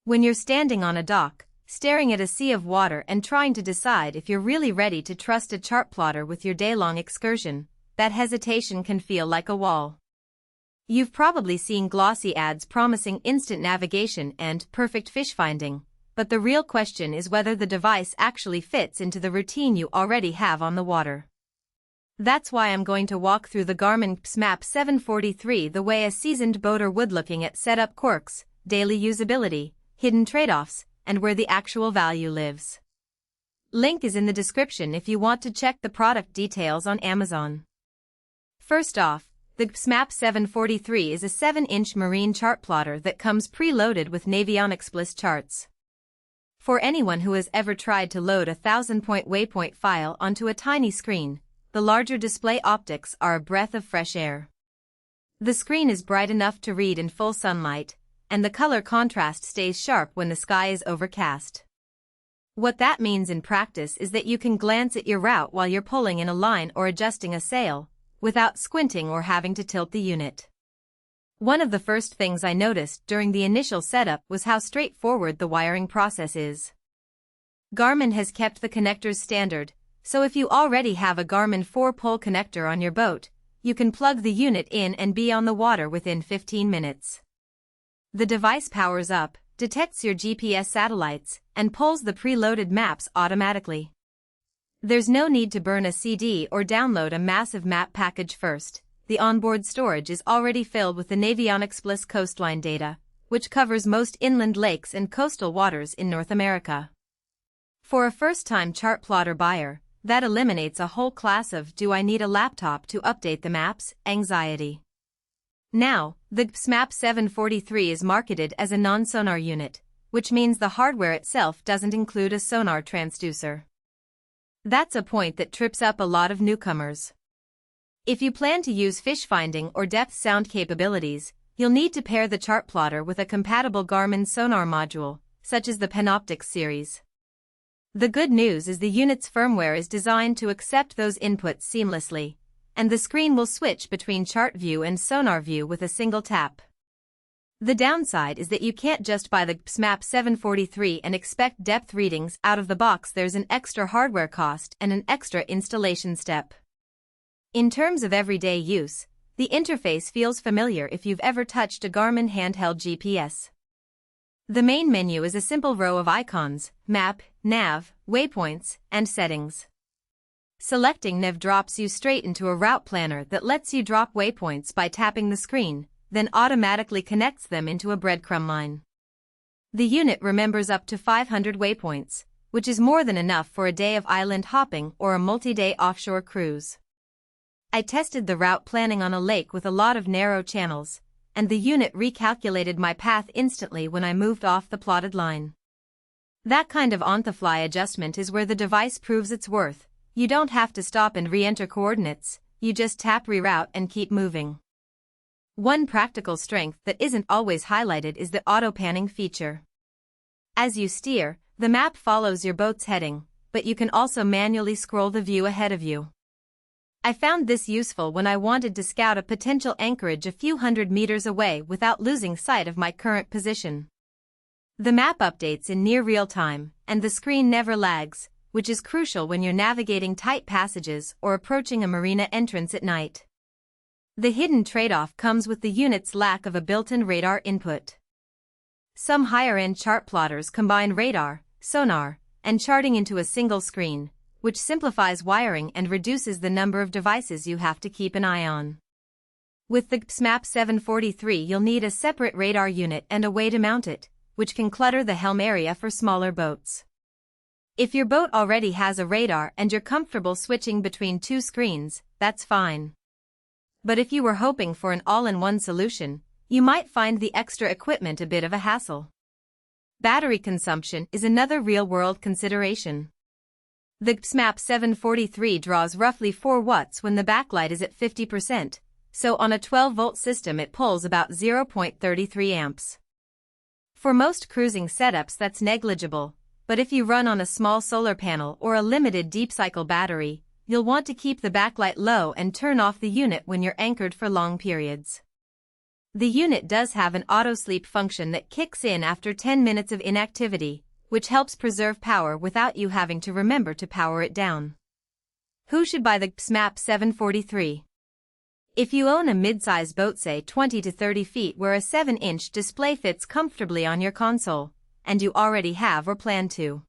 When you're standing on a dock, staring at a sea of water and trying to decide if you're really ready to trust a chart plotter with your day-long excursion, that hesitation can feel like a wall. You've probably seen glossy ads promising instant navigation and perfect fish finding, but the real question is whether the device actually fits into the routine you already have on the water. That's why I'm going to walk through the Garmin GPSMAP 743 the way a seasoned boater would, looking at setup quirks, daily usability, hidden trade-offs, and where the actual value lives. Link is in the description if you want to check the product details on Amazon. First off, the GPSMAP 743 is a 7-inch marine chart plotter that comes pre-loaded with Navionics Bliss charts. For anyone who has ever tried to load a 1000-point waypoint file onto a tiny screen, the larger display optics are a breath of fresh air. The screen is bright enough to read in full sunlight, and the color contrast stays sharp when the sky is overcast. What that means in practice is that you can glance at your route while you're pulling in a line or adjusting a sail, without squinting or having to tilt the unit. One of the first things I noticed during the initial setup was how straightforward the wiring process is. Garmin has kept the connectors standard, so if you already have a Garmin 4-pole connector on your boat, you can plug the unit in and be on the water within 15 minutes. The device powers up, detects your GPS satellites, and pulls the preloaded maps automatically. There's no need to burn a CD or download a massive map package first. The onboard storage is already filled with the Navionics Bliss coastline data, which covers most inland lakes and coastal waters in North America. For a first-time chart plotter buyer, that eliminates a whole class of "do I need a laptop to update the maps?" anxiety. Now, the GPSMAP 743 is marketed as a non-sonar unit, which means the hardware itself doesn't include a sonar transducer. That's a point that trips up a lot of newcomers. If you plan to use fish finding or depth sound capabilities, you'll need to pair the chart plotter with a compatible Garmin sonar module, such as the Panoptix series. The good news is the unit's firmware is designed to accept those inputs seamlessly, and the screen will switch between chart view and sonar view with a single tap. The downside is that you can't just buy the GPSMAP 743 and expect depth readings out of the box. There's an extra hardware cost and an extra installation step. In terms of everyday use, the interface feels familiar if you've ever touched a Garmin handheld GPS. The main menu is a simple row of icons: map, nav, waypoints, and settings. Selecting nav drops you straight into a route planner that lets you drop waypoints by tapping the screen, then automatically connects them into a breadcrumb line. The unit remembers up to 500 waypoints, which is more than enough for a day of island hopping or a multi-day offshore cruise. I tested the route planning on a lake with a lot of narrow channels, and the unit recalculated my path instantly when I moved off the plotted line. That kind of on-the-fly adjustment is where the device proves its worth. You don't have to stop and re-enter coordinates, you just tap reroute and keep moving. One practical strength that isn't always highlighted is the auto-panning feature. As you steer, the map follows your boat's heading, but you can also manually scroll the view ahead of you. I found this useful when I wanted to scout a potential anchorage a few hundred meters away without losing sight of my current position. The map updates in near real time, and the screen never lags, which is crucial when you're navigating tight passages or approaching a marina entrance at night. The hidden trade-off comes with the unit's lack of a built-in radar input. Some higher-end chart plotters combine radar, sonar, and charting into a single screen, which simplifies wiring and reduces the number of devices you have to keep an eye on. With the GPSMAP 743, you'll need a separate radar unit and a way to mount it, which can clutter the helm area for smaller boats. If your boat already has a radar and you're comfortable switching between two screens, that's fine. But if you were hoping for an all-in-one solution, you might find the extra equipment a bit of a hassle. Battery consumption is another real-world consideration. The GPSMAP 743 draws roughly 4 watts when the backlight is at 50%, so on a 12-volt system it pulls about 0.33 amps. For most cruising setups that's negligible, but if you run on a small solar panel or a limited deep-cycle battery, you'll want to keep the backlight low and turn off the unit when you're anchored for long periods. The unit does have an auto-sleep function that kicks in after 10 minutes of inactivity, which helps preserve power without you having to remember to power it down. Who should buy the GPSMAP 743? If you own a mid-size boat, say 20 to 30 feet, where a 7-inch display fits comfortably on your console, and you already have or plan to